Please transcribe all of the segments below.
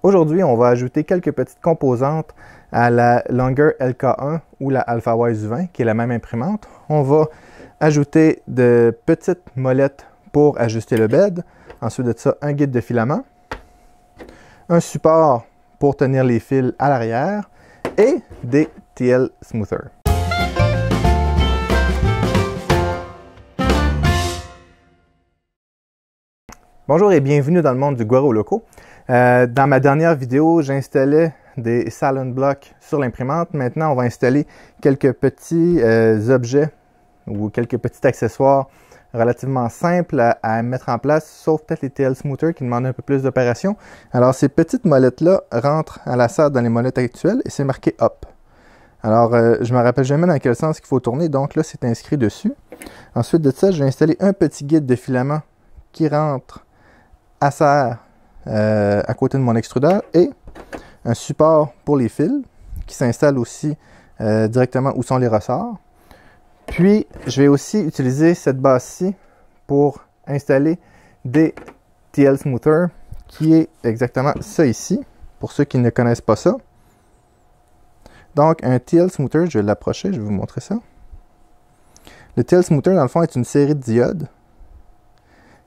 Aujourd'hui, on va ajouter quelques petites composantes à la Longer LK1 ou la AlphaWise 20, qui est la même imprimante. On va ajouter de petites molettes pour ajuster le bed. Ensuite de ça, un guide de filament, un support pour tenir les fils à l'arrière et des TL Smoother. Bonjour et bienvenue dans le monde du Guaro Loco. Dans ma dernière vidéo, j'installais des Salon Blocks sur l'imprimante. Maintenant, on va installer quelques petits objets ou quelques petits accessoires relativement simples à mettre en place, sauf peut-être les TL Smoother qui demandent un peu plus d'opération. Alors, ces petites molettes-là rentrent à la serre dans les molettes actuelles et c'est marqué « Up ». Alors, je ne me rappelle jamais dans quel sens il faut tourner, donc là, c'est inscrit dessus. Ensuite de ça, je vais installer un petit guide de filament qui rentre à serre à côté de mon extrudeur et un support pour les fils qui s'installe aussi directement où sont les ressorts. Puis, je vais aussi utiliser cette base-ci pour installer des TL Smoother qui est exactement ça ici, pour ceux qui ne connaissent pas ça. Donc, un TL Smoother, je vais l'approcher, je vais vous montrer ça. Le TL Smoother, dans le fond, est une série de diodes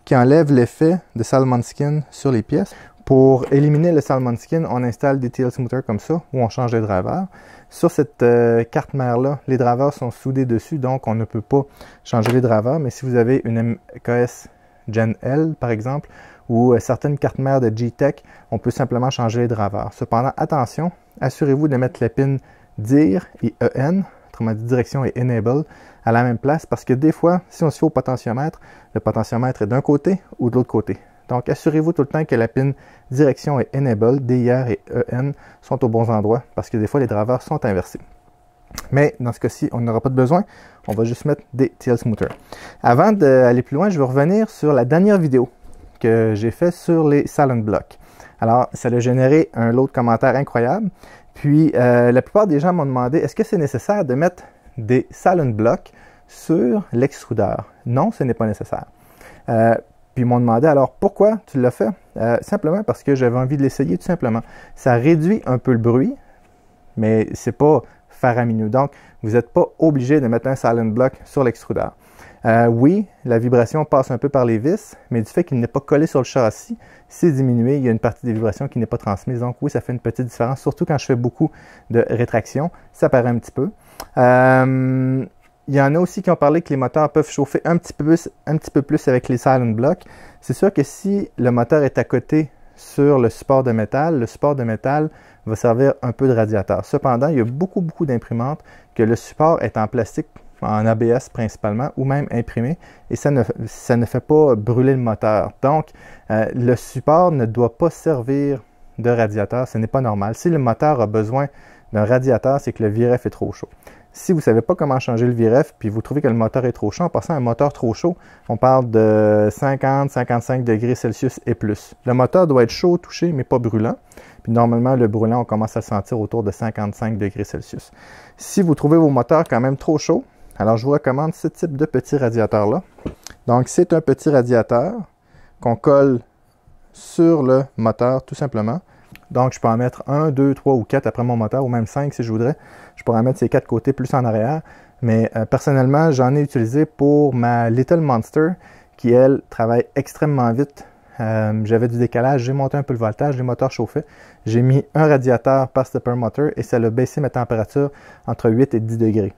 qui enlève l'effet de Salmon Skin sur les pièces. Pour éliminer le Salmon Skin, on installe des TL Smoother comme ça, ou on change les drivers. Sur cette carte mère-là, les drivers sont soudés dessus, donc on ne peut pas changer les drivers. Mais si vous avez une MKS Gen L, par exemple, ou certaines cartes mères de G-Tech, on peut simplement changer les drivers. Cependant, attention, assurez-vous de mettre les pins DIR et EN, autrement dit direction et Enable, à la même place, parce que des fois, si on se fait au potentiomètre, le potentiomètre est d'un côté ou de l'autre côté. Donc, assurez-vous tout le temps que la pin direction et Enable, DIR et EN, sont aux bons endroits, parce que des fois, les drivers sont inversés. Mais dans ce cas-ci, on n'aura pas de besoin, on va juste mettre des TL Smoother. Avant d'aller plus loin, je vais revenir sur la dernière vidéo que j'ai faite sur les Salon Blocks. Alors, ça a généré un lot de commentaires incroyable. Puis, la plupart des gens m'ont demandé, est-ce que c'est nécessaire de mettre des Salon Blocks sur l'extrudeur? Non, ce n'est pas nécessaire. Puis ils m'ont demandé, alors pourquoi tu l'as fait? Simplement parce que j'avais envie de l'essayer, tout simplement. Ça réduit un peu le bruit, mais c'est pas faramineux. Donc, vous n'êtes pas obligé de mettre un Salon Block sur l'extrudeur. Oui, la vibration passe un peu par les vis, mais du fait qu'il n'est pas collé sur le châssis, c'est diminué. Il y a une partie des vibrations qui n'est pas transmise. Donc oui, ça fait une petite différence, surtout quand je fais beaucoup de rétraction. Ça paraît un petit peu. Il y en a aussi qui ont parlé que les moteurs peuvent chauffer un petit peu plus avec les Salon Blocks. C'est sûr que si le moteur est à côté sur le support de métal va servir un peu de radiateur. Cependant, il y a beaucoup d'imprimantes que le support est en plastique, en ABS principalement, ou même imprimé, et ça ne fait pas brûler le moteur. Donc, le support ne doit pas servir de radiateur, ce n'est pas normal. Si le moteur a besoin d'un radiateur, c'est que le VRF est trop chaud. Si vous ne savez pas comment changer le VRF, puis vous trouvez que le moteur est trop chaud, en passant à un moteur trop chaud, on parle de 50-55 degrés Celsius et plus. Le moteur doit être chaud au toucher, mais pas brûlant. Puis normalement, le brûlant, on commence à le sentir autour de 55 degrés Celsius. Si vous trouvez vos moteurs quand même trop chauds, alors je vous recommande ce type de petit radiateur-là. Donc, c'est un petit radiateur qu'on colle sur le moteur, tout simplement. Donc, je peux en mettre 1, 2, 3 ou 4 après mon moteur, ou même 5 si je voudrais. Je pourrais en mettre ces 4 côtés plus en arrière. Mais personnellement, j'en ai utilisé pour ma Little Monster, qui, elle, travaille extrêmement vite. J'avais du décalage, j'ai monté un peu le voltage, les moteurs chauffaient. J'ai mis un radiateur par stepper motor et ça a baissé ma température entre 8 et 10 degrés.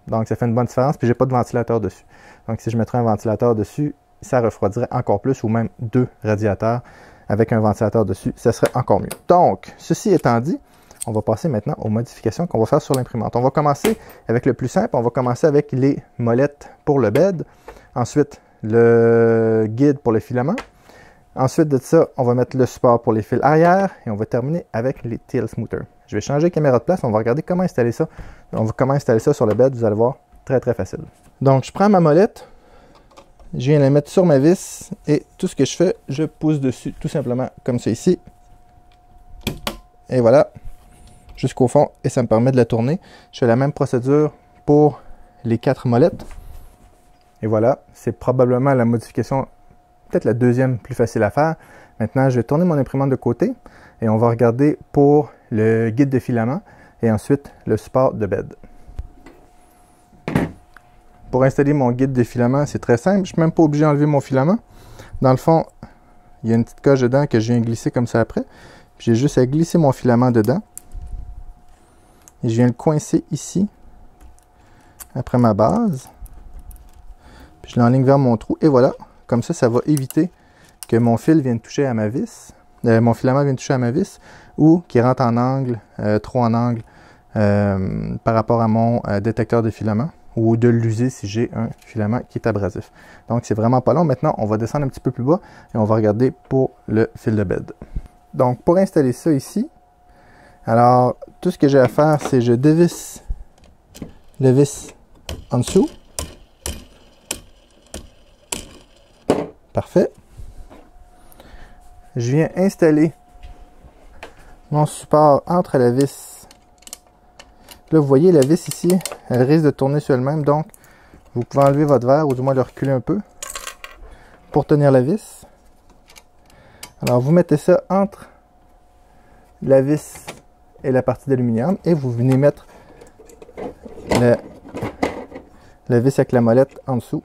Donc, ça fait une bonne différence, puis j'ai pas de ventilateur dessus. Donc, si je mettrais un ventilateur dessus, ça refroidirait encore plus, ou même 2 radiateurs avec un ventilateur dessus, ça serait encore mieux. Donc, ceci étant dit, on va passer maintenant aux modifications qu'on va faire sur l'imprimante. On va commencer avec le plus simple, on va commencer avec les molettes pour le bed. Ensuite, le guide pour le filament. Ensuite de ça, on va mettre le support pour les fils arrière et on va terminer avec les TL Smoother. Je vais changer de caméra de place, on va regarder comment installer ça. Comment installer ça sur le bed, vous allez voir, très facile. Donc, je prends ma molette. Je viens la mettre sur ma vis et tout ce que je fais, je pousse dessus tout simplement comme ça ici. Et voilà, jusqu'au fond et ça me permet de la tourner. Je fais la même procédure pour les 4 molettes. Et voilà, c'est probablement la modification, peut-être la deuxième plus facile à faire, Maintenant, je vais tourner mon imprimante de côté et on va regarder pour le guide de filament et ensuite le support de bed. Pour installer mon guide de filament, c'est très simple. Je ne suis même pas obligé d'enlever mon filament. Dans le fond, il y a une petite coche dedans que je viens glisser comme ça après. J'ai juste à glisser mon filament dedans. Et je viens le coincer ici, après ma base. Puis je l'enligne vers mon trou. Et voilà, comme ça va éviter que mon fil vienne toucher à ma vis. Mon filament vienne toucher à ma vis ou qu'il rentre en angle, trop en angle, par rapport à mon détecteur de filament. Ou de l'user si j'ai un filament qui est abrasif. Donc, c'est vraiment pas long. Maintenant, on va descendre un petit peu plus bas et on va regarder pour le fil de bed. Donc, pour installer ça ici, alors, tout ce que j'ai à faire, c'est je dévisse le vis en dessous. Parfait. Je viens installer mon support entre la vis. Là, vous voyez, la vis ici, elle risque de tourner sur elle-même. Donc, vous pouvez enlever votre verre ou du moins le reculer un peu pour tenir la vis. Alors, vous mettez ça entre la vis et la partie d'aluminium et vous venez mettre la vis avec la molette en dessous.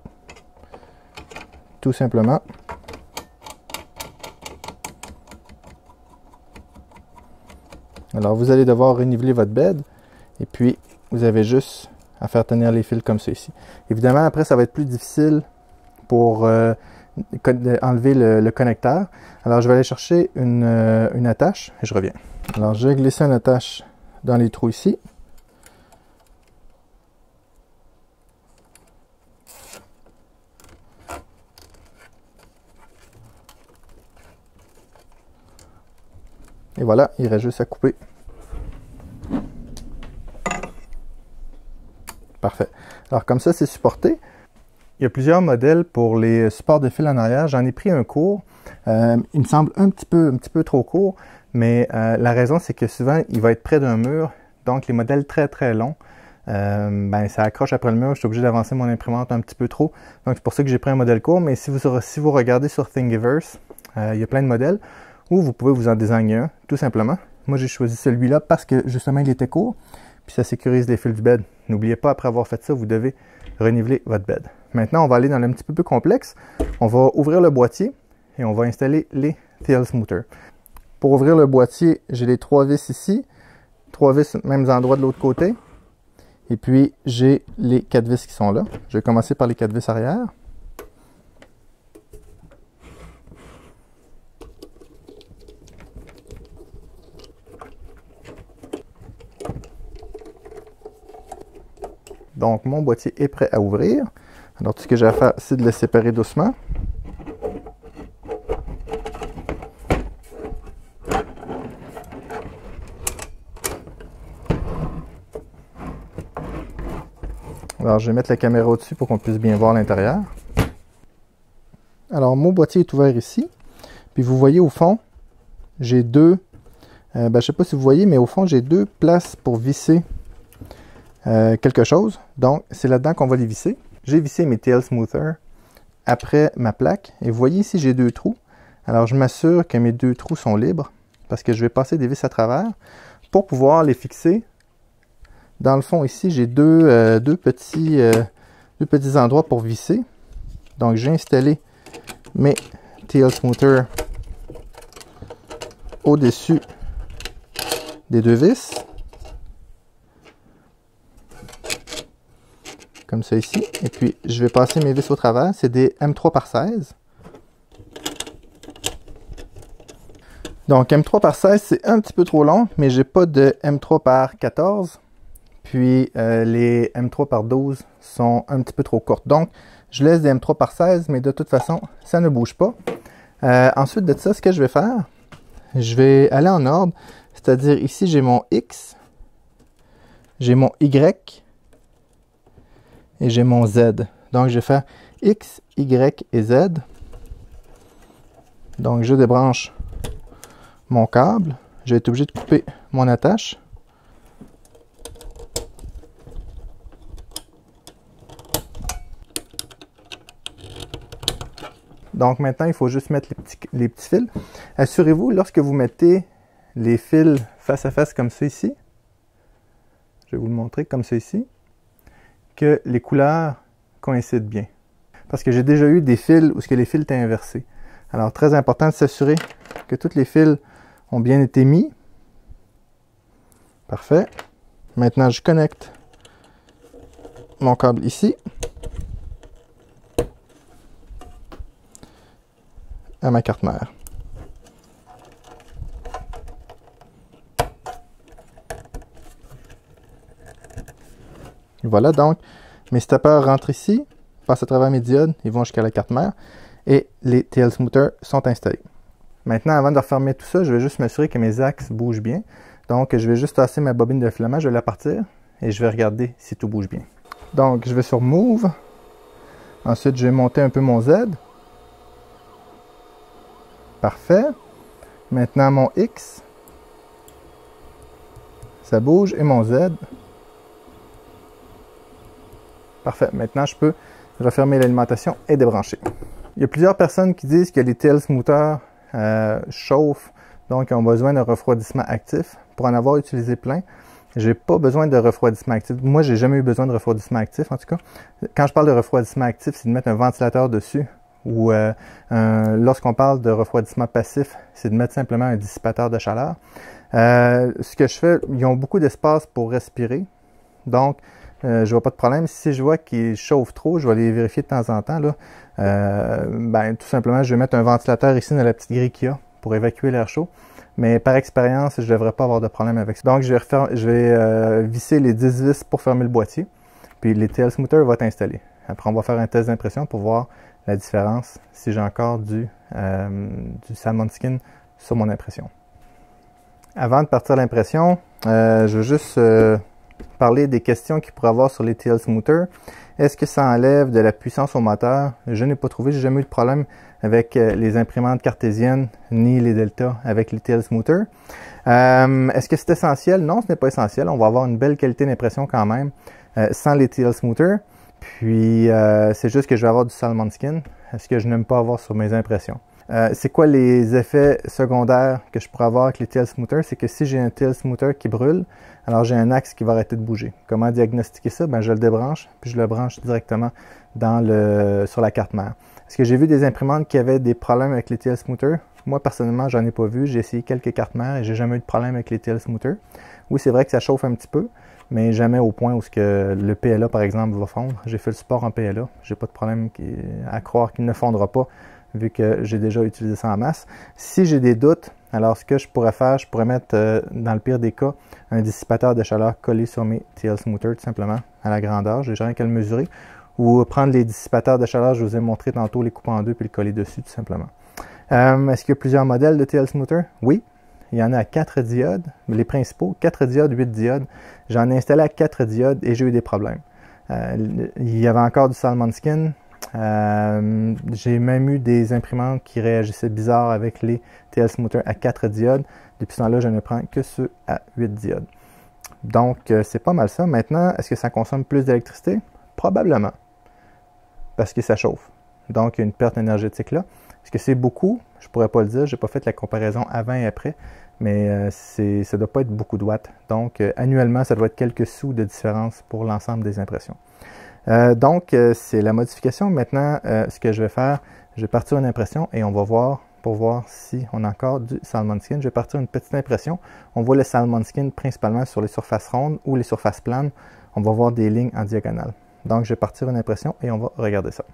Tout simplement. Alors, vous allez devoir reniveler votre bed. Et puis, vous avez juste à faire tenir les fils comme ça ici. Évidemment, après, ça va être plus difficile pour enlever le connecteur. Alors, je vais aller chercher une attache et je reviens. Alors, je vais glisser une attache dans les trous ici. Et voilà, il reste juste à couper. Parfait. Alors comme ça, c'est supporté. Il y a plusieurs modèles pour les supports de fil en arrière. J'en ai pris un court. Il me semble un petit peu trop court, mais la raison, c'est que souvent, il va être près d'un mur. Donc, les modèles très, très longs, ça accroche après le mur. Je suis obligé d'avancer mon imprimante un petit peu trop. Donc, c'est pour ça que j'ai pris un modèle court. Mais si vous regardez sur Thingiverse, il y a plein de modèles où vous pouvez vous en désigner un, tout simplement. Moi, j'ai choisi celui-là parce que, justement, il était court. Puis ça sécurise les fils du bed. N'oubliez pas, après avoir fait ça, vous devez reniveler votre bed. Maintenant, on va aller dans le petit peu plus complexe. On va ouvrir le boîtier et on va installer les TL Smoother. Pour ouvrir le boîtier, j'ai les 3 vis ici. 3 vis aux mêmes endroits de l'autre côté. Et puis, j'ai les 4 vis qui sont là. Je vais commencer par les 4 vis arrière. Donc, mon boîtier est prêt à ouvrir. Alors, tout ce que j'ai à faire, c'est de le séparer doucement. Alors, je vais mettre la caméra au-dessus pour qu'on puisse bien voir l'intérieur. Alors, mon boîtier est ouvert ici. Puis, vous voyez au fond, j'ai deux... je ne sais pas si vous voyez, mais au fond, j'ai 2 places pour visser quelque chose. Donc, c'est là-dedans qu'on va les visser. J'ai vissé mes TL Smoother après ma plaque. Et vous voyez ici, j'ai 2 trous. Alors, je m'assure que mes 2 trous sont libres parce que je vais passer des vis à travers pour pouvoir les fixer. Dans le fond, ici, j'ai deux petits endroits pour visser. Donc, j'ai installé mes TL Smoother au-dessus des 2 vis. Comme ça ici. Et puis, je vais passer mes vis au travers. C'est des M3 par 16. Donc, M3 par 16, c'est un petit peu trop long, mais j'ai pas de M3 par 14. Puis, les M3 par 12 sont un petit peu trop courtes. Donc, je laisse des M3 par 16, mais de toute façon, ça ne bouge pas. Ensuite de ça, ce que je vais faire, je vais aller en ordre. C'est-à-dire, ici, j'ai mon X, j'ai mon Y, et j'ai mon Z. Donc, je vais faire X, Y et Z. Donc, je débranche mon câble. Je vais être obligé de couper mon attache. Donc maintenant, il faut juste mettre les petits fils. Assurez-vous, lorsque vous mettez les fils face à face comme ça ici, je vais vous le montrer comme ça ici, que les couleurs coïncident bien. Parce que j'ai déjà eu des fils où les fils étaient inversés. Alors, très important de s'assurer que tous les fils ont bien été mis. Parfait. Maintenant, je connecte mon câble ici à ma carte mère. Voilà, donc mes stoppers rentrent ici, passent à travers mes diodes, ils vont jusqu'à la carte mère et les TL Smoother sont installés. Maintenant, avant de refermer tout ça, je vais juste m'assurer que mes axes bougent bien. Donc, je vais juste tasser ma bobine de filament, je vais la partir et je vais regarder si tout bouge bien. Donc, je vais sur Move. Ensuite, je vais monter un peu mon Z. Parfait. Maintenant, mon X. Ça bouge et mon Z. Parfait. Maintenant, je peux refermer l'alimentation et débrancher. Il y a plusieurs personnes qui disent que les TL Smoother chauffent, donc ils ont besoin de refroidissement actif. Pour en avoir utilisé plein, j'ai pas besoin de refroidissement actif. Moi, j'ai jamais eu besoin de refroidissement actif, en tout cas. Quand je parle de refroidissement actif, c'est de mettre un ventilateur dessus. Ou lorsqu'on parle de refroidissement passif, c'est de mettre simplement un dissipateur de chaleur. Ce que je fais, ils ont beaucoup d'espace pour respirer. Donc, je vois pas de problème. Si je vois qu'ils chauffent trop, je vais les vérifier de temps en temps. Là. Tout simplement, je vais mettre un ventilateur ici dans la petite grille qu'il y a pour évacuer l'air chaud. Mais par expérience, je ne devrais pas avoir de problème avec ça. Donc, je vais visser les 10 vis pour fermer le boîtier. Puis, les TL Smoother vont être installés. Après, on va faire un test d'impression pour voir la différence si j'ai encore du salmon skin sur mon impression. Avant de partir à l'impression, je veux juste parler des questions qu'il pourrait avoir sur les TL Smoother. Est-ce que ça enlève de la puissance au moteur? Je n'ai pas trouvé, j'ai jamais eu de problème avec les imprimantes cartésiennes ni les Delta avec les TL Smoother. Est-ce que c'est essentiel? Non, ce n'est pas essentiel. On va avoir une belle qualité d'impression quand même sans les TL Smoother. Puis, c'est juste que je vais avoir du salmon skin, ce que je n'aime pas avoir sur mes impressions. C'est quoi les effets secondaires que je pourrais avoir avec les TL Smoother? C'est que si j'ai un TL Smoother qui brûle, alors j'ai un axe qui va arrêter de bouger. Comment diagnostiquer ça? Je le débranche, puis je le branche directement sur la carte mère. Est-ce que j'ai vu des imprimantes qui avaient des problèmes avec les TL Smoother? Moi, personnellement, j'en ai pas vu. J'ai essayé quelques cartes mères et j'ai jamais eu de problème avec les TL Smoother. Oui, c'est vrai que ça chauffe un petit peu, mais jamais au point où le PLA, par exemple, va fondre. J'ai fait le support en PLA. J'ai pas de problème à croire qu'il ne fondra pas, vu que j'ai déjà utilisé ça en masse. Si j'ai des doutes, alors ce que je pourrais faire, je pourrais mettre, dans le pire des cas, un dissipateur de chaleur collé sur mes TL Smoother, tout simplement, à la grandeur. J'ai rien qu'à le mesurer. Ou prendre les dissipateurs de chaleur, je vous ai montré tantôt, les couper en deux puis le coller dessus, tout simplement. Est-ce qu'il y a plusieurs modèles de TL Smoother? Oui. Il y en a à 4 diodes, les principaux, 4 diodes, 8 diodes. J'en ai installé à 4 diodes et j'ai eu des problèmes. Il y avait encore du salmon skin. J'ai même eu des imprimantes qui réagissaient bizarre avec les TL Smoother à 4 diodes. Depuis ce temps-là, je ne prends que ceux à 8 diodes. Donc, c'est pas mal ça. Maintenant, est-ce que ça consomme plus d'électricité? Probablement. Parce que ça chauffe. Donc, il y a une perte énergétique là. Est-ce que c'est beaucoup? Je ne pourrais pas le dire. Je n'ai pas fait la comparaison avant et après. Mais ça ne doit pas être beaucoup de watts. Donc, annuellement, ça doit être quelques sous de différence pour l'ensemble des impressions. Donc, c'est la modification. Maintenant, ce que je vais faire, je vais partir une impression et on va voir pour voir si on a encore du salmon skin. Je vais partir une petite impression. On voit le salmon skin principalement sur les surfaces rondes ou les surfaces planes. On va voir des lignes en diagonale. Donc, je vais partir une impression et on va regarder ça.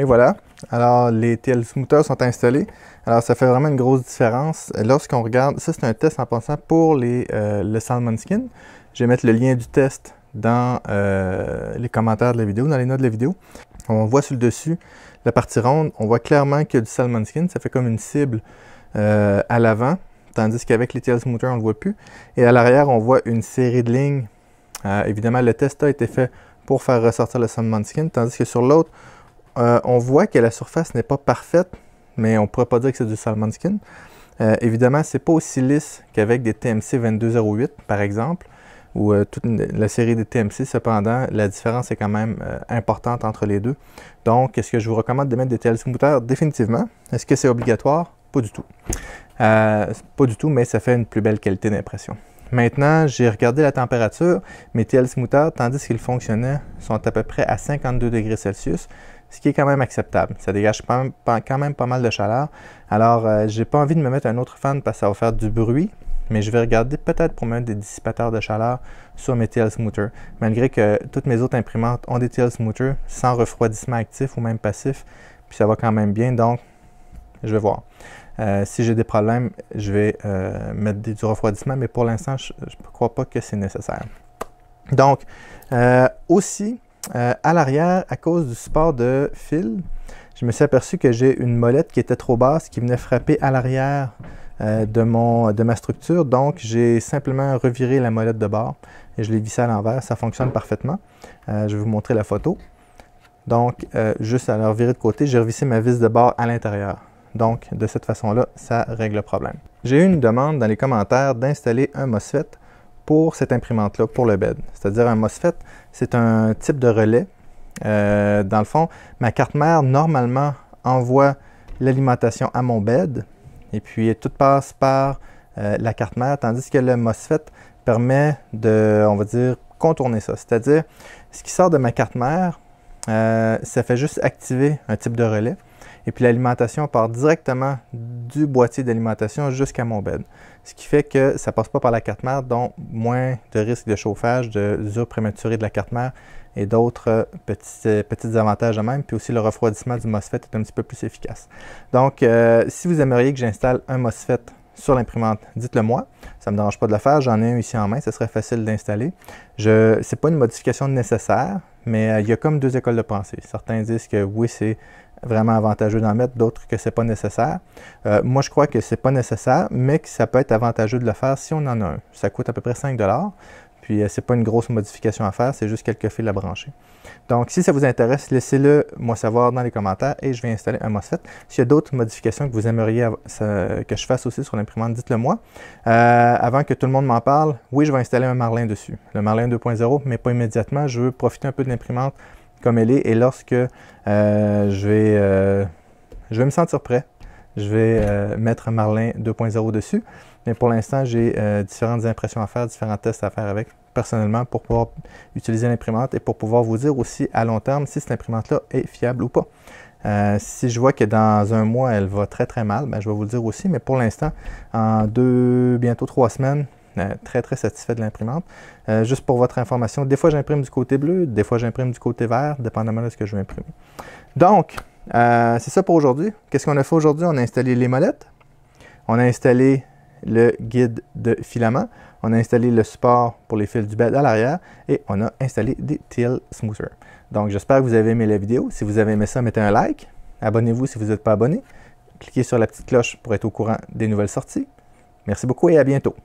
Et voilà, alors les TL Smoother sont installés. Alors ça fait vraiment une grosse différence. Lorsqu'on regarde, ça c'est un test en passant pour le salmon skin. Je vais mettre le lien du test dans les commentaires de la vidéo, dans les notes de la vidéo. On voit sur le dessus, la partie ronde, on voit clairement qu'il y a du Salmon Skin. Ça fait comme une cible à l'avant, tandis qu'avec les TL Smoother, on ne le voit plus. Et à l'arrière, on voit une série de lignes. Évidemment, le test a été fait pour faire ressortir le Salmon Skin, tandis que sur l'autre, on voit que la surface n'est pas parfaite, mais on ne pourrait pas dire que c'est du Salmon Skin. Évidemment, ce n'est pas aussi lisse qu'avec des TMC 2208, par exemple, ou toute la série des TMC. Cependant, la différence est quand même importante entre les deux. Donc, est-ce que je vous recommande de mettre des TL Smoother? Définitivement. Est-ce que c'est obligatoire? Pas du tout. Pas du tout, mais ça fait une plus belle qualité d'impression. Maintenant, j'ai regardé la température. Mes TL Smoother, tandis qu'ils fonctionnaient, sont à peu près à 52 degrés Celsius, ce qui est quand même acceptable. Ça dégage quand même pas mal de chaleur. Alors, j'ai pas envie de me mettre un autre fan parce que ça va faire du bruit, mais je vais regarder peut-être pour mettre des dissipateurs de chaleur sur mes TL Smoother. Malgré que toutes mes autres imprimantes ont des TL Smoother sans refroidissement actif ou même passif, puis ça va quand même bien, donc je vais voir. Si j'ai des problèmes, je vais mettre du refroidissement, mais pour l'instant, je ne crois pas que c'est nécessaire. Donc, aussi, à l'arrière, à cause du support de fil, je me suis aperçu que j'ai une molette qui était trop basse, qui venait frapper à l'arrière de ma structure. Donc, j'ai simplement reviré la molette de bord et je l'ai vissée à l'envers. Ça fonctionne parfaitement. Je vais vous montrer la photo. Donc, juste à la revirer de côté, j'ai revissé ma vis de bord à l'intérieur. Donc, de cette façon-là, ça règle le problème. J'ai eu une demande dans les commentaires d'installer un MOSFET pour cette imprimante-là, pour le bed. C'est-à-dire un MOSFET, c'est un type de relais. Dans le fond, ma carte mère, normalement, envoie l'alimentation à mon bed et puis tout passe par la carte mère, tandis que le MOSFET permet de, on va dire, contourner ça. C'est-à-dire, ce qui sort de ma carte mère, ça fait juste activer un type de relais. Et puis l'alimentation part directement du boîtier d'alimentation jusqu'à mon bed. Ce qui fait que ça ne passe pas par la carte mère, donc moins de risque de chauffage, d'usure prématurée de la carte mère et d'autres petits avantages de même. Puis aussi le refroidissement du MOSFET est un petit peu plus efficace. Donc, si vous aimeriez que j'installe un MOSFET sur l'imprimante, dites-le moi. Ça ne me dérange pas de le faire. J'en ai un ici en main. Ce serait facile d'installer. Ce n'est pas une modification nécessaire, mais il y a comme deux écoles de pensée. Certains disent que oui, c'est vraiment avantageux d'en mettre, d'autres que ce n'est pas nécessaire. Moi, je crois que ce n'est pas nécessaire, mais que ça peut être avantageux de le faire si on en a un. Ça coûte à peu près 5 $. Puis, ce n'est pas une grosse modification à faire, c'est juste quelques fils à brancher. Donc, si ça vous intéresse, laissez-le moi savoir dans les commentaires et je vais installer un MOSFET. S'il y a d'autres modifications que vous aimeriez que je fasse aussi sur l'imprimante, dites-le moi. Avant que tout le monde m'en parle, oui, je vais installer un Marlin dessus. Le Marlin 2.0, mais pas immédiatement. Je veux profiter un peu de l'imprimante comme elle est et lorsque je vais me sentir prêt, je vais mettre un Marlin 2.0 dessus. Mais pour l'instant, j'ai différentes impressions à faire, différents tests à faire avec personnellement pour pouvoir utiliser l'imprimante et pour pouvoir vous dire aussi à long terme si cette imprimante-là est fiable ou pas. Si je vois que dans un mois, elle va très très mal, ben, je vais vous le dire aussi. Mais pour l'instant, en bientôt 3 semaines, très très satisfait de l'imprimante. Juste pour votre information, des fois j'imprime du côté bleu, des fois j'imprime du côté vert, dépendamment de ce que je vais imprimer. Donc, c'est ça pour aujourd'hui. Qu'est-ce qu'on a fait aujourd'hui? On a installé les molettes, on a installé le guide de filament, on a installé le support pour les fils du bed à l'arrière et on a installé des TL Smoother. Donc, j'espère que vous avez aimé la vidéo. Si vous avez aimé ça, mettez un like. Abonnez-vous si vous n'êtes pas abonné. Cliquez sur la petite cloche pour être au courant des nouvelles sorties. Merci beaucoup et à bientôt.